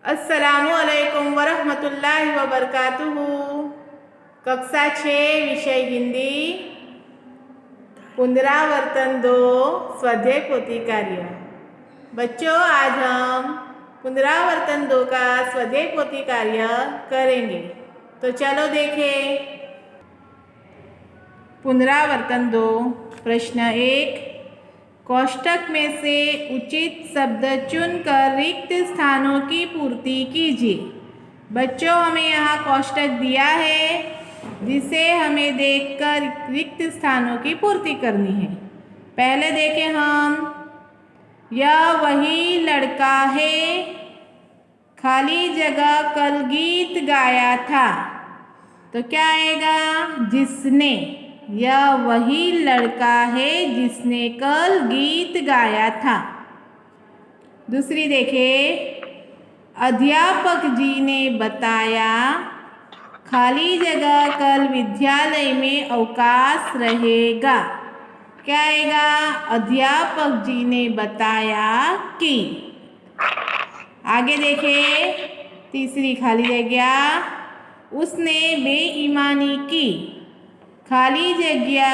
अस्सलामुअलैकुम वरहमतुल्लाहि वबरकातुहू। कक्षा 6 विषय हिंदी, पुनरावर्तन 2, स्वाध्याय पोथी कार्य। बच्चों, आज हम पुनरावर्तन 2 का स्वाध्याय पोथी कार्य करेंगे, तो चलो देखें। पुनरावर्तन 2, प्रश्न 1, कोष्ठक में से उचित शब्द चुनकर रिक्त स्थानों की पूर्ति कीजिए। बच्चों, हमें यहाँ कोष्ठक दिया है जिसे हमें देखकर रिक्त स्थानों की पूर्ति करनी है। पहले देखें हम, यह वही लड़का है, खाली जगह कल गीत गाया था। तो क्या आएगा? जिसने। यह वही लड़का है जिसने कल गीत गाया था। दूसरी देखें, अध्यापक जी ने बताया खाली जगह कल विद्यालय में अवकाश रहेगा। क्या आएगा? अध्यापक जी ने बताया कि। आगे देखें, तीसरी खाली जगह, उसने बेईमानी की, खाली जगह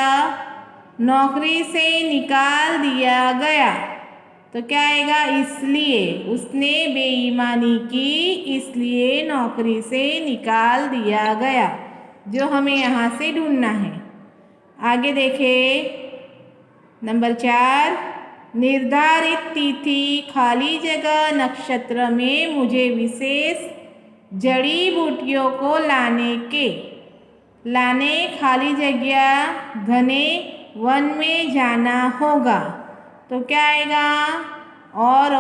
नौकरी से निकाल दिया गया। तो क्या आएगा? इसलिए। उसने बेईमानी की, इसलिए नौकरी से निकाल दिया गया, जो हमें यहाँ से ढूंढना है। आगे देखें, नंबर 4, निर्धारित तिथि खाली जगह नक्षत्र में मुझे विशेष जड़ी बूटियों को लाने खाली जगह घने वन में जाना होगा। तो क्या आएगा? और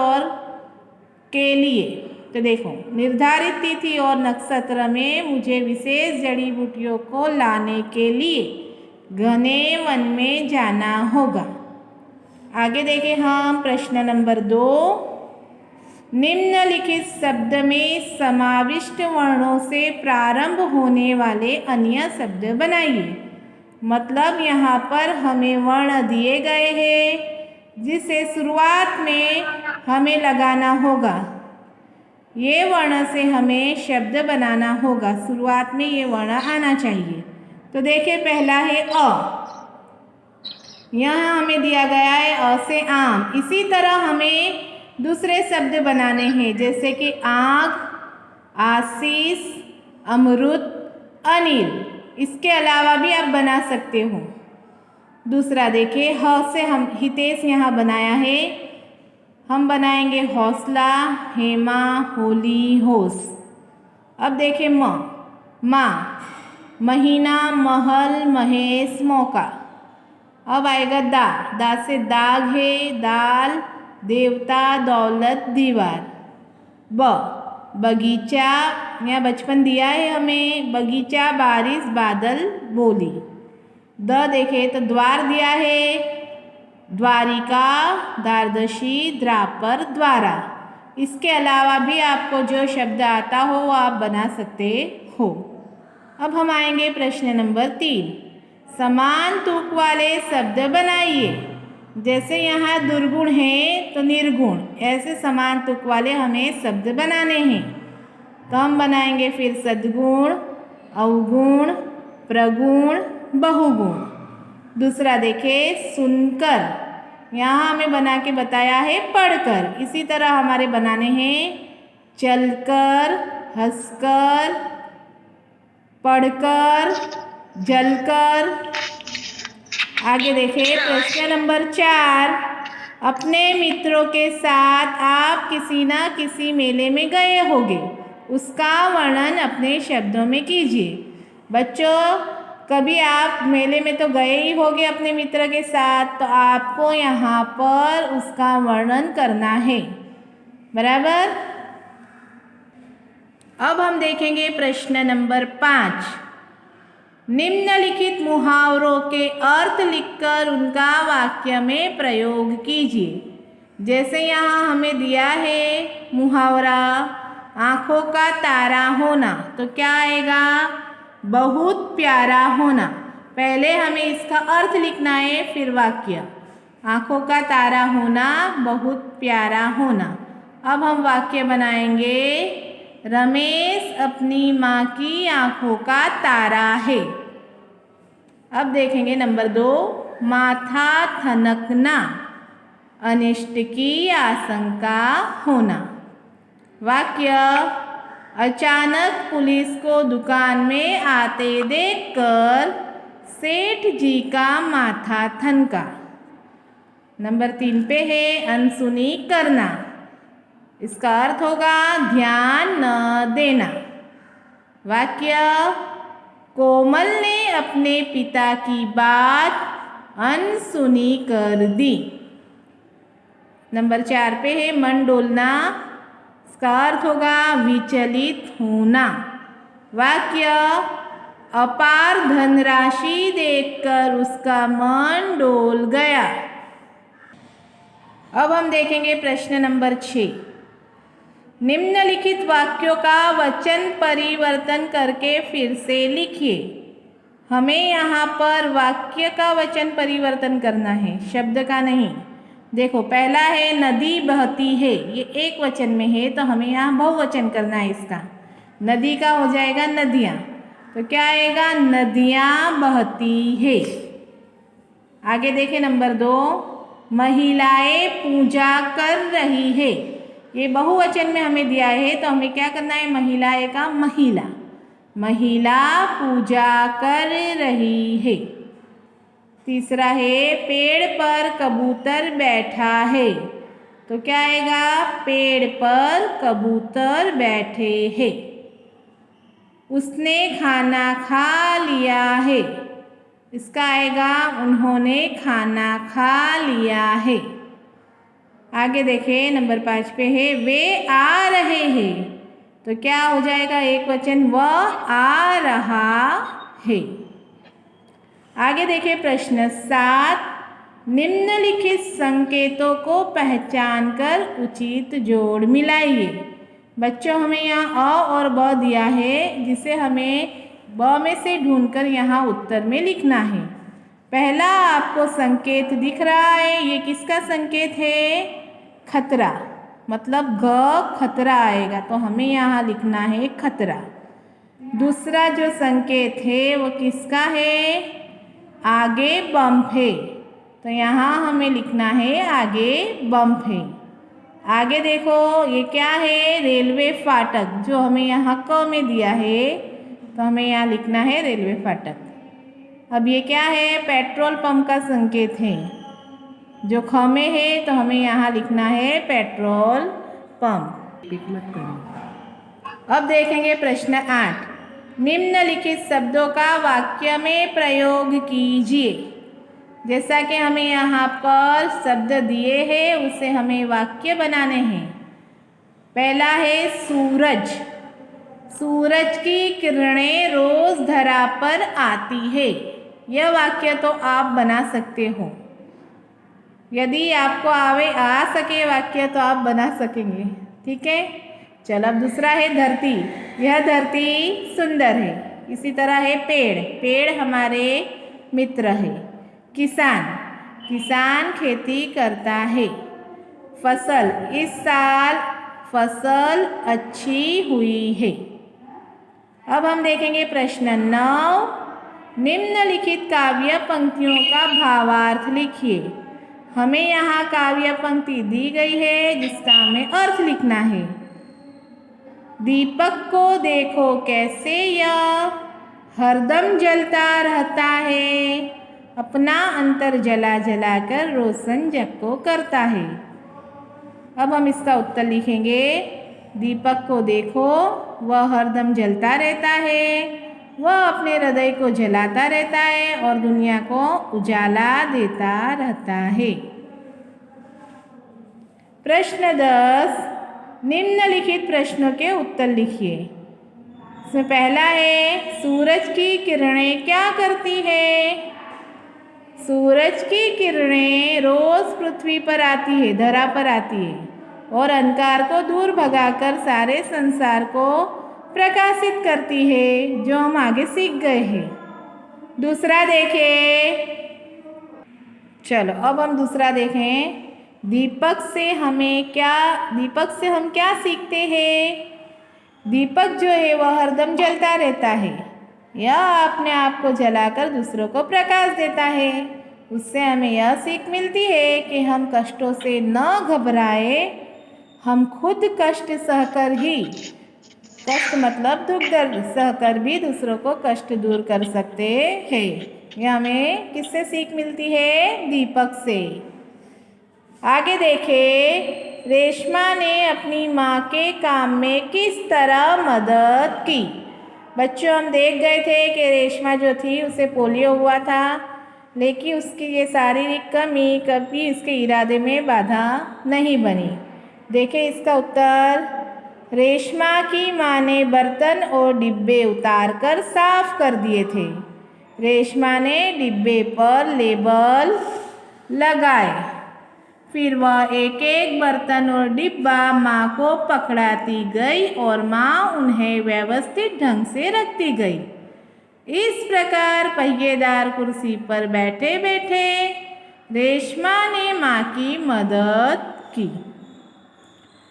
के लिए। तो देखो, निर्धारित तिथि और नक्षत्र में मुझे विशेष जड़ी बूटियों को लाने के लिए घने वन में जाना होगा। आगे देखें हम, प्रश्न नंबर 2, निम्नलिखित शब्द में समाविष्ट वर्णों से प्रारंभ होने वाले अन्य शब्द बनाइए। मतलब यहाँ पर हमें वर्ण दिए गए हैं जिसे शुरुआत में हमें लगाना होगा। ये वर्ण से हमें शब्द बनाना होगा, शुरुआत में ये वर्ण आना चाहिए। तो देखिए, पहला है अ। यहाँ हमें दिया गया है अ से आम। इसी तरह हमें दूसरे शब्द बनाने हैं, जैसे कि आग, आशीष, अमृत, अनिल। इसके अलावा भी आप बना सकते हो। दूसरा देखिए, ह से हम हितेश यहाँ बनाया है। हम बनाएंगे हौसला, हेमा, होली, होश। अब देखें माँ, महीना, महल, महेश, मौका। अब आएगा दा से दाग है, दाल, देवता, दौलत, दीवार। बगीचा, यहाँ बचपन दिया है हमें, बगीचा, बारिश, बादल, बोली। द देखे तो द्वार दिया है, द्वारिका, द्वादशी, द्वापर, द्वारा। इसके अलावा भी आपको जो शब्द आता हो वो आप बना सकते हो। अब हम आएंगे प्रश्न नंबर 3, समान तुक वाले शब्द बनाइए। जैसे यहाँ दुर्गुण है तो निर्गुण, ऐसे समान तुक वाले हमें शब्द बनाने हैं। तो हम बनाएंगे फिर सद्गुण, अवगुण, प्रगुण, बहुगुण। दूसरा देखें, सुनकर, यहाँ हमें बना के बताया है पढ़कर। इसी तरह हमारे बनाने हैं चलकर, हंसकर, पढ़कर, जलकर। आगे देखें, प्रश्न नंबर 4, अपने मित्रों के साथ आप किसी न किसी मेले में गए होंगे, उसका वर्णन अपने शब्दों में कीजिए। बच्चों, कभी आप मेले में तो गए ही होंगे अपने मित्र के साथ, तो आपको यहाँ पर उसका वर्णन करना है, बराबर। अब हम देखेंगे प्रश्न नंबर 5, निम्नलिखित मुहावरों के अर्थ लिखकर उनका वाक्य में प्रयोग कीजिए। जैसे यहाँ हमें दिया है मुहावरा आँखों का तारा होना, तो क्या आएगा? बहुत प्यारा होना। पहले हमें इसका अर्थ लिखना है, फिर वाक्य। आँखों का तारा होना, बहुत प्यारा होना। अब हम वाक्य बनाएंगे। रमेश अपनी माँ की आँखों का तारा है। अब देखेंगे नंबर 2, माथा ठनकना, अनिष्ट की आशंका होना। वाक्य, अचानक पुलिस को दुकान में आते देखकर सेठ जी का माथा ठनका। नंबर 3 पे है अनसुनी करना। इसका अर्थ होगा ध्यान न देना। वाक्य, कोमल ने अपने पिता की बात अनसुनी कर दी। नंबर 4 पे है मन डोलना। इसका अर्थ होगा विचलित होना। वाक्य, अपार धनराशि देखकर उसका मन डोल गया। अब हम देखेंगे प्रश्न नंबर 6। निम्नलिखित वाक्यों का वचन परिवर्तन करके फिर से लिखिए। हमें यहाँ पर वाक्य का वचन परिवर्तन करना है, शब्द का नहीं। देखो, पहला है नदी बहती है, ये एक वचन में है तो हमें यहाँ बहुवचन करना है इसका। नदी का हो जाएगा नदियाँ, तो क्या आएगा नदियाँ बहती है। आगे देखें नंबर 2, महिलाएं पूजा कर रही है। ये बहुवचन में हमें दिया है तो हमें क्या करना है, महिलाएं का महिला, महिला पूजा कर रही है। तीसरा है पेड़ पर कबूतर बैठा है, तो क्या आएगा पेड़ पर कबूतर बैठे हैं। उसने खाना खा लिया है, इसका आएगा उन्होंने खाना खा लिया है। आगे देखें नंबर 5 पे है वे आ रहे हैं, तो क्या हो जाएगा एक वचन वह आ रहा है। आगे देखें प्रश्न 7, निम्नलिखित संकेतों को पहचान कर उचित जोड़ मिलाइए। बच्चों, हमें यहाँ अ और ब दिया है, जिसे हमें ब में से ढूंढकर यहाँ उत्तर में लिखना है। पहला आपको संकेत दिख रहा है, ये किसका संकेत है, खतरा, मतलब ग खतरा आएगा, तो हमें यहाँ लिखना है खतरा। दूसरा जो संकेत है वो किसका है, आगे बम है, तो यहाँ हमें लिखना है आगे बम है। आगे देखो ये क्या है, रेलवे फाटक, जो हमें यहाँ क में दिया है तो हमें यहाँ लिखना है रेलवे फाटक। अब ये क्या है, पेट्रोल पंप का संकेत है, जो ख में है तो हमें यहाँ लिखना है पेट्रोल पंप। अब देखेंगे प्रश्न 8, निम्नलिखित शब्दों का वाक्य में प्रयोग कीजिए। जैसा कि हमें यहाँ पर शब्द दिए हैं उसे हमें वाक्य बनाने हैं। पहला है सूरज, सूरज की किरणें रोज धरा पर आती है। यह वाक्य तो आप बना सकते हो, यदि आपको आ सके वाक्य तो आप बना सकेंगे, ठीक है। चलो अब दूसरा है धरती, यह धरती सुंदर है। इसी तरह है पेड़, पेड़ हमारे मित्र है। किसान, किसान खेती करता है। फसल, इस साल फसल अच्छी हुई है। अब हम देखेंगे प्रश्न 9, निम्नलिखित काव्य पंक्तियों का भावार्थ लिखिए। हमें यहाँ काव्य पंक्ति दी गई है जिसका हमें अर्थ लिखना है। दीपक को देखो कैसे यह हरदम जलता रहता है, अपना अंतर जला जला कर रोशन जग को करता है। अब हम इसका उत्तर लिखेंगे, दीपक को देखो वह हरदम जलता रहता है, वह अपने हृदय को जलाता रहता है और दुनिया को उजाला देता रहता है। प्रश्न 10, निम्नलिखित प्रश्नों के उत्तर लिखिए। इसमें पहला है सूरज की किरणें क्या करती है। सूरज की किरणें रोज पृथ्वी पर आती है, धरा पर आती है और अंधकार को दूर भगाकर सारे संसार को प्रकाशित करती है, जो हम आगे सीख गए हैं। दूसरा देखें, चलो अब हम दूसरा देखें। दीपक से हम क्या सीखते हैं? दीपक जो है वह हरदम जलता रहता है। यह अपने आप को जलाकर दूसरों को प्रकाश देता है। उससे हमें यह सीख मिलती है कि हम कष्टों से न घबराए, हम खुद कष्ट सहकर ही, कष्ट मतलब दुख दर्द सहकर भी दूसरों को कष्ट दूर कर सकते हैं। यह हमें किससे सीख मिलती है? दीपक से। आगे देखें, रेशमा ने अपनी माँ के काम में किस तरह मदद की? बच्चों, हम देख गए थे कि रेशमा जो थी उसे पोलियो हुआ था, लेकिन उसकी ये शारीरिक कमी कभी उसके इरादे में बाधा नहीं बनी। देखें इसका उत्तर। रेशमा की माँ ने बर्तन और डिब्बे उतारकर साफ कर दिए थे। रेशमा ने डिब्बे पर लेबल लगाए। फिर वह एक एक बर्तन और डिब्बा माँ को पकड़ाती गई और माँ उन्हें व्यवस्थित ढंग से रखती गई। इस प्रकार पहिएदार कुर्सी पर बैठे बैठे रेशमा ने माँ की मदद की।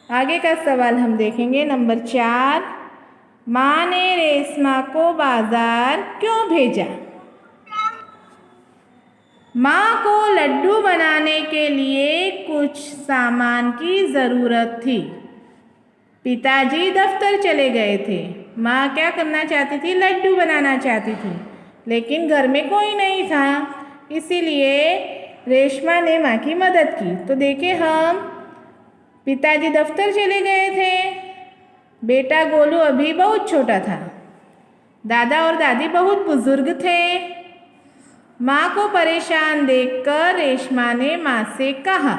आगे का सवाल हम देखेंगे, नंबर 4। माँ ने रेशमा को बाजार क्यों भेजा? माँ को लड्डू बनाने के लिए कुछ सामान की ज़रूरत थी। पिताजी दफ्तर चले गए थे। माँ क्या करना चाहती थी? लड्डू बनाना चाहती थी, लेकिन घर में कोई नहीं था, इसीलिए रेशमा ने माँ की मदद की। तो देखें हम, पिताजी दफ्तर चले गए थे, बेटा गोलू अभी बहुत छोटा था, दादा और दादी बहुत बुजुर्ग थे। माँ को परेशान देखकर रेशमा ने माँ से कहा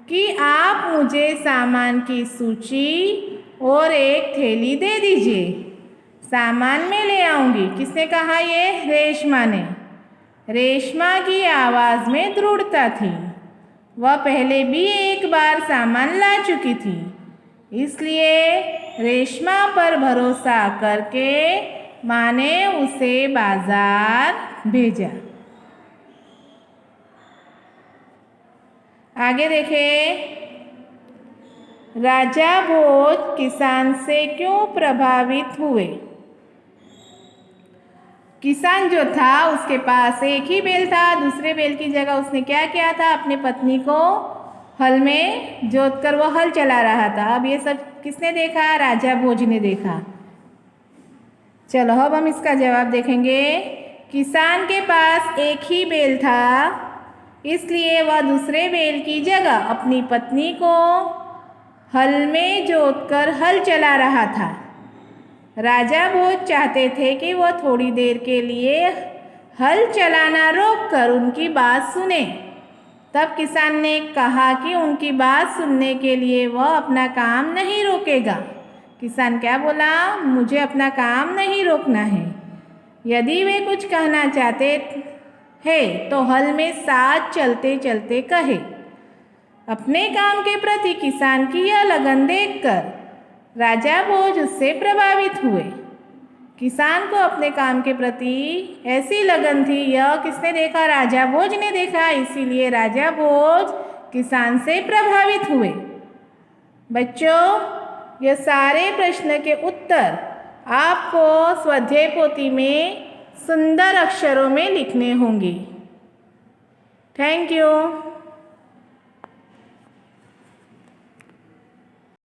कि आप मुझे सामान की सूची और एक थैली दे दीजिए, सामान मैं ले आऊँगी। किसने कहा ये? रेशमा ने। रेशमा की आवाज़ में दृढ़ता थी। वह पहले भी एक बार सामान ला चुकी थी, इसलिए रेशमा पर भरोसा करके माँ ने उसे बाजार भेजा। आगे देखें, राजा भोज किसान से क्यों प्रभावित हुए? किसान जो था उसके पास एक ही बैल था। दूसरे बैल की जगह उसने क्या किया था? अपनी पत्नी को हल में जोतकर वो हल चला रहा था। अब ये सब किसने देखा? राजा भोज ने देखा। चलो अब हम इसका जवाब देखेंगे। किसान के पास एक ही बैल था, इसलिए वह दूसरे बैल की जगह अपनी पत्नी को हल में जोतकर हल चला रहा था। राजा भोज चाहते थे कि वह थोड़ी देर के लिए हल चलाना रोककर उनकी बात सुने। तब किसान ने कहा कि उनकी बात सुनने के लिए वह अपना काम नहीं रोकेगा। किसान क्या बोला? मुझे अपना काम नहीं रोकना है। यदि वे कुछ कहना चाहते हैं तो हल में साथ चलते चलते कहे। अपने काम के प्रति किसान की यह लगन देखकर राजा भोज उससे प्रभावित हुए। किसान को अपने काम के प्रति ऐसी लगन थी, यह किसने देखा? राजा भोज ने देखा, इसीलिए राजा भोज किसान से प्रभावित हुए। बच्चों, यह सारे प्रश्न के उत्तर आपको स्वाध्याय पोथी में सुंदर अक्षरों में लिखने होंगे। Thank you.